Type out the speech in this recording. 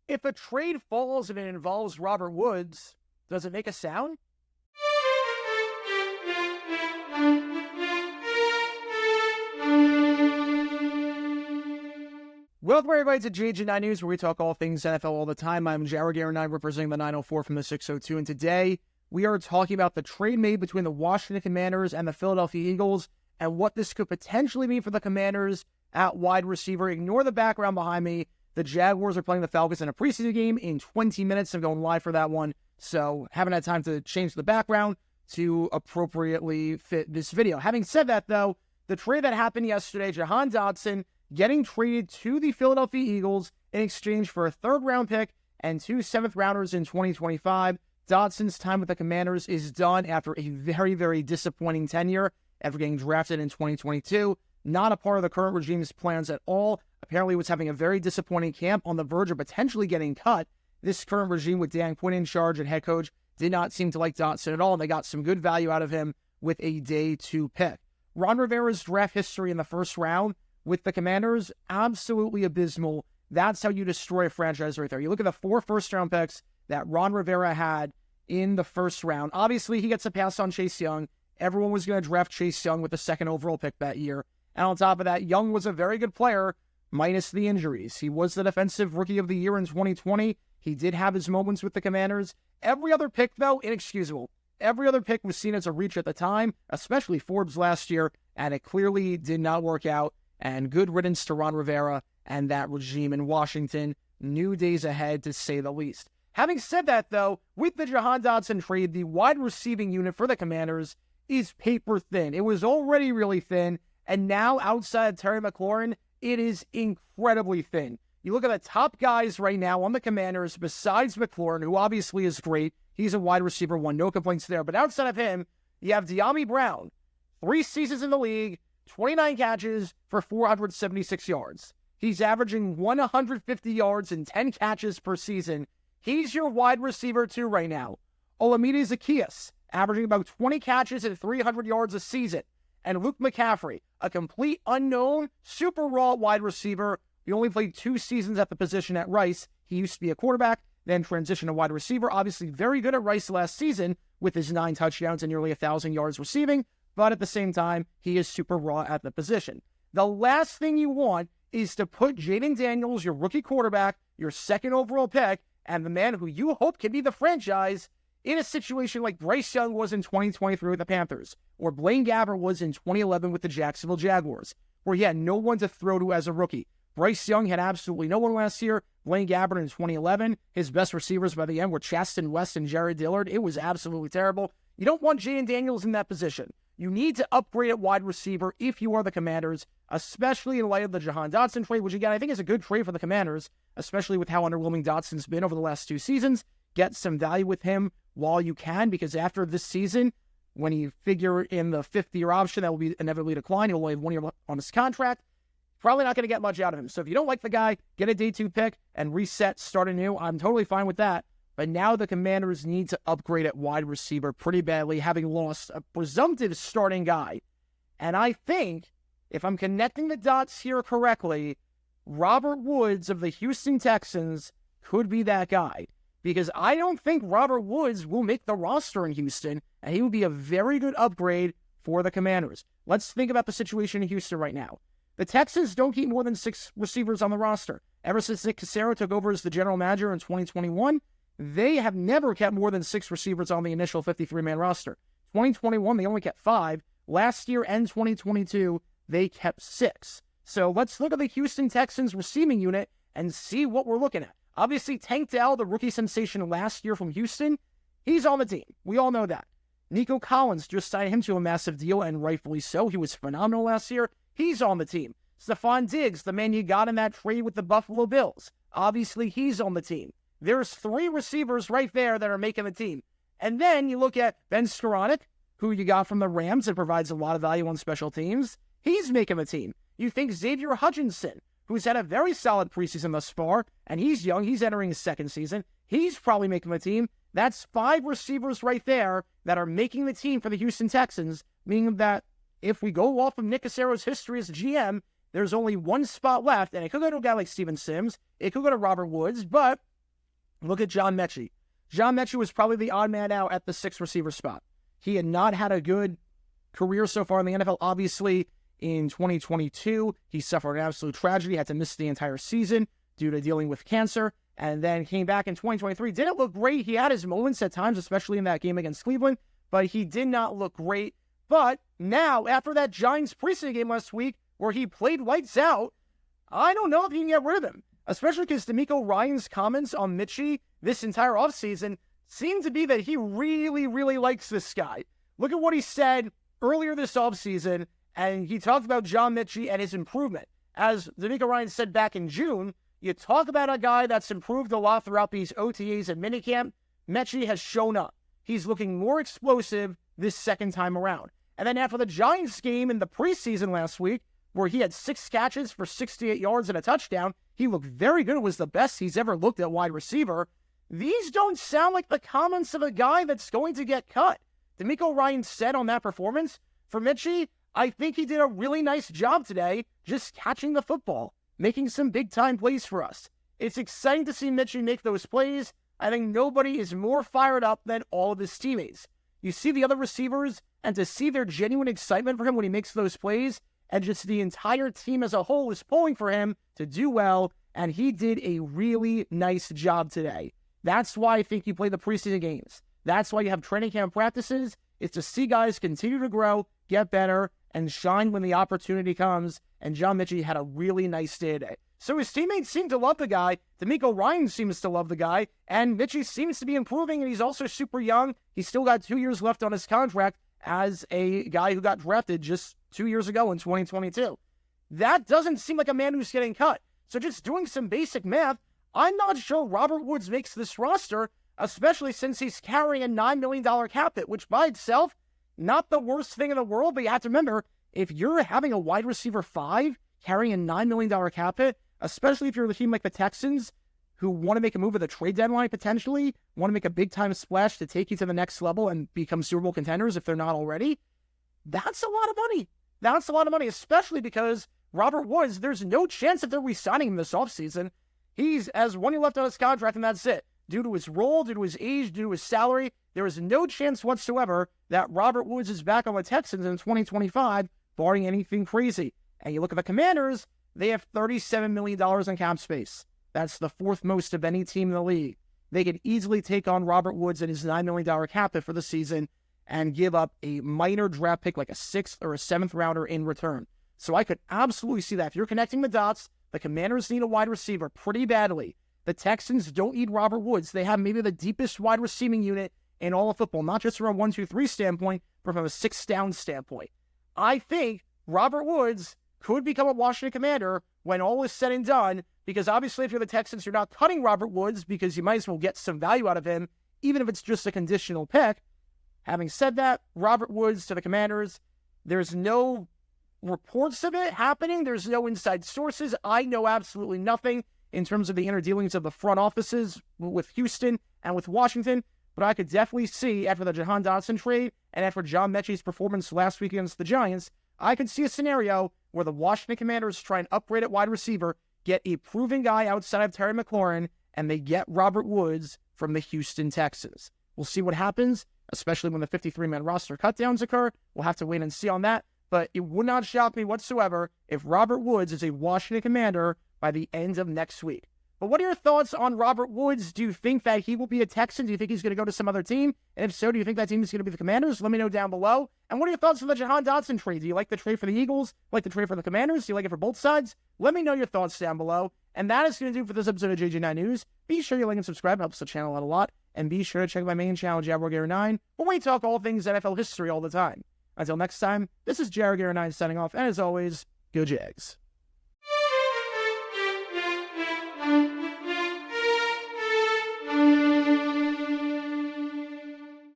If a trade falls and it involves Robert Woods, does it make a sound? Welcome everybody to JJ9 News, where we talk all things NFL all the time. I'm Jared Garrett, representing the 904 from the 602, and today we are talking about the trade made between the Washington Commanders and the Philadelphia Eagles and what this could potentially mean for the Commanders at wide receiver. Ignore the background behind me. The Jaguars are playing the Falcons in a preseason game in 20 minutes. I'm going live for that one, so haven't had time to change the background to appropriately fit this video. Having said that, though, the trade that happened yesterday, Jahan Dotson getting traded to the Philadelphia Eagles in exchange for a third-round pick and 2 seventh-rounders in 2025. Dotson's time with the Commanders is done after a very, very disappointing tenure after getting drafted in 2022. Not a part of the current regime's plans at all. Apparently was having a very disappointing camp, on the verge of potentially getting cut. This current regime with Dan Quinn in charge and head coach did not seem to like Dotson at all, and they got some good value out of him with a day 2 pick. Ron Rivera's draft history in the first round with the Commanders, absolutely abysmal. That's how you destroy a franchise right there. You look at the 4 first-round picks that Ron Rivera had in the first round. Obviously, he gets a pass on Chase Young. Everyone was going to draft Chase Young with the 2nd overall pick that year. And on top of that, Young was a very good player, minus the injuries. He was the Defensive Rookie of the Year in 2020. He did have his moments with the Commanders. Every other pick, though, inexcusable. Every other pick was seen as a reach at the time, especially Forbes last year, and it clearly did not work out. And good riddance to Ron Rivera and that regime in Washington. New days ahead, to say the least. Having said that, though, with the Jahan Dotson trade, the wide receiving unit for the Commanders is paper thin. It was already really thin, and now outside Terry McLaurin, it is incredibly thin. You look at the top guys right now on the Commanders, besides McLaurin, who obviously is great. He's a wide receiver one, no complaints there. But outside of him, you have De'Ami Brown, 3 seasons in the league, 29 catches for 476 yards. He's averaging 150 yards and 10 catches per season. He's your wide receiver 2 right now. Olamide Zaccheaus, averaging about 20 catches and 300 yards a season. And Luke McCaffrey, a complete unknown, super raw wide receiver. He only played 2 seasons at the position at Rice. He used to be a quarterback, then transitioned to wide receiver. Obviously very good at Rice last season with his 9 touchdowns and nearly 1,000 yards receiving. But at the same time, he is super raw at the position. The last thing you want is to put Jaden Daniels, your rookie quarterback, your 2nd overall pick, and the man who you hope can be the franchise, in a situation like Bryce Young was in 2023 with the Panthers, or Blaine Gabbert was in 2011 with the Jacksonville Jaguars, where he had no one to throw to as a rookie. Bryce Young had absolutely no one last year. Blaine Gabbert in 2011, his best receivers by the end were Chaston West and Jared Dillard. It was absolutely terrible. You don't want Jaden Daniels in that position. You need to upgrade at wide receiver if you are the Commanders, especially in light of the Jahan Dotson trade, which again, I think is a good trade for the Commanders, especially with how underwhelming Dotson's been over the last 2 seasons. Get some value with him while you can, because after this season, when you figure in the 5th-year option, that will be inevitably decline. He'll only have 1 year on his contract. Probably not going to get much out of him. So if you don't like the guy, get a day 2 pick and reset, start anew. I'm totally fine with that. But now the Commanders need to upgrade at wide receiver pretty badly, having lost a presumptive starting guy. And I think, if I'm connecting the dots here correctly, Robert Woods of the Houston Texans could be that guy. Because I don't think Robert Woods will make the roster in Houston, and he would be a very good upgrade for the Commanders. Let's think about the situation in Houston right now. The Texans don't keep more than 6 receivers on the roster. Ever since Nick Cassero took over as the general manager in 2021, they have never kept more than 6 receivers on the initial 53-man roster. 2021, they only kept 5. Last year and 2022, they kept 6. So let's look at the Houston Texans receiving unit and see what we're looking at. Obviously, Tank Dell, the rookie sensation last year from Houston, he's on the team. We all know that. Nico Collins just signed him to a massive deal, and rightfully so. He was phenomenal last year. He's on the team. Stephon Diggs, the man you got in that trade with the Buffalo Bills, obviously he's on the team. There's 3 receivers right there that are making the team. And then you look at Ben Skoranek, who you got from the Rams and provides a lot of value on special teams. He's making the team. You think Xavier Hutchinson, who's had a very solid preseason thus far, and he's young, he's entering his 2nd season, he's probably making the team. That's 5 receivers right there that are making the team for the Houston Texans, meaning that if we go off of Nick Casero's history as a GM, there's only 1 spot left, and it could go to a guy like Steven Sims, it could go to Robert Woods, but Look at John Metchie. John Metchie was probably the odd man out at the 6th receiver spot. He had not had a good career so far in the NFL. Obviously, in 2022, he suffered an absolute tragedy, had to miss the entire season due to dealing with cancer, and then came back in 2023. Didn't look great. He had his moments at times, especially in that game against Cleveland, but he did not look great. But now, after that Giants preseason game last week, where he played lights out, I don't know if he can get rid of him, especially because DeMeco Ryans' comments on Metchie this entire offseason seem to be that he really, really likes this guy. Look at what he said earlier this offseason, and he talked about John Metchie and his improvement. As DeMeco Ryans said back in June, you talk about a guy that's improved a lot throughout these OTAs and minicamp. Metchie has shown up. He's looking more explosive this second time around. And then after the Giants game in the preseason last week, where he had 6 catches for 68 yards and a touchdown, he looked very good. It was the best he's ever looked at wide receiver. These don't sound like the comments of a guy that's going to get cut. DeMeco Ryans said on that performance, for Metchie, I think he did a really nice job today just catching the football, making some big-time plays for us. It's exciting to see Metchie make those plays. I think nobody is more fired up than all of his teammates. You see the other receivers, and to see their genuine excitement for him when he makes those plays, and just the entire team as a whole is pulling for him to do well, and he did a really nice job today. That's why I think you play the preseason games. That's why you have training camp practices. It's to see guys continue to grow, get better, and shine when the opportunity comes, and John Metchie had a really nice day today. So his teammates seem to love the guy. DeMeco Ryans seems to love the guy, and Metchie seems to be improving, and he's also super young. He's still got 2 years left on his contract as a guy who got drafted just 2 years ago in 2022. That doesn't seem like a man who's getting cut. So just doing some basic math, I'm not sure Robert Woods makes this roster, especially since he's carrying a $9 million cap hit, which by itself, not the worst thing in the world, but you have to remember, if you're having a wide receiver 5 carrying a $9 million cap hit, especially if you're a team like the Texans, who want to make a move at the trade deadline potentially, want to make a big-time splash to take you to the next level and become Super Bowl contenders if they're not already, that's a lot of money. That's a lot of money, especially because Robert Woods, there's no chance that they're re-signing him this offseason. He's has 1 year left on his contract, and that's it. Due to his role, due to his age, due to his salary, there is no chance whatsoever that Robert Woods is back on the Texans in 2025, barring anything crazy. And you look at the Commanders, they have $37 million in cap space. That's the 4th most of any team in the league. They could easily take on Robert Woods and his $9 million cap hit for the season and give up a minor draft pick like a 6th or a 7th rounder in return. So I could absolutely see that. If you're connecting the dots, the Commanders need a wide receiver pretty badly. The Texans don't need Robert Woods. They have maybe the deepest wide receiving unit in all of football, not just from a 1-2-3 standpoint, but from a 6-down standpoint. I think Robert Woods could become a Washington Commander when all is said and done, because obviously if you're the Texans, you're not cutting Robert Woods because you might as well get some value out of him, even if it's just a conditional pick. Having said that, Robert Woods to the Commanders, there's no reports of it happening. There's no inside sources. I know absolutely nothing in terms of the inner dealings of the front offices with Houston and with Washington, but I could definitely see after the Jahan Dotson trade and after John Metchie's performance last week against the Giants, I could see a scenario where the Washington Commanders try and upgrade at wide receiver, get a proven guy outside of Terry McLaurin, and they get Robert Woods from the Houston Texans. We'll see what happens, especially when the 53-man roster cutdowns occur. We'll have to wait and see on that, but it would not shock me whatsoever if Robert Woods is a Washington Commander by the end of next week. But what are your thoughts on Robert Woods? Do you think that he will be a Texan? Do you think he's going to go to some other team? And if so, do you think that team is going to be the Commanders? Let me know down below. And what are your thoughts on the Jahan Dotson trade? Do you like the trade for the Eagles? Like the trade for the Commanders? Do you like it for both sides? Let me know your thoughts down below. And that is going to do for this episode of JJ9 News. Be sure you like and subscribe. It helps the channel out a lot. And be sure to check my main channel, JaguarGator9, where we talk all things NFL history all the time. Until next time, this is JaguarGator9 signing off. And as always, go Jags.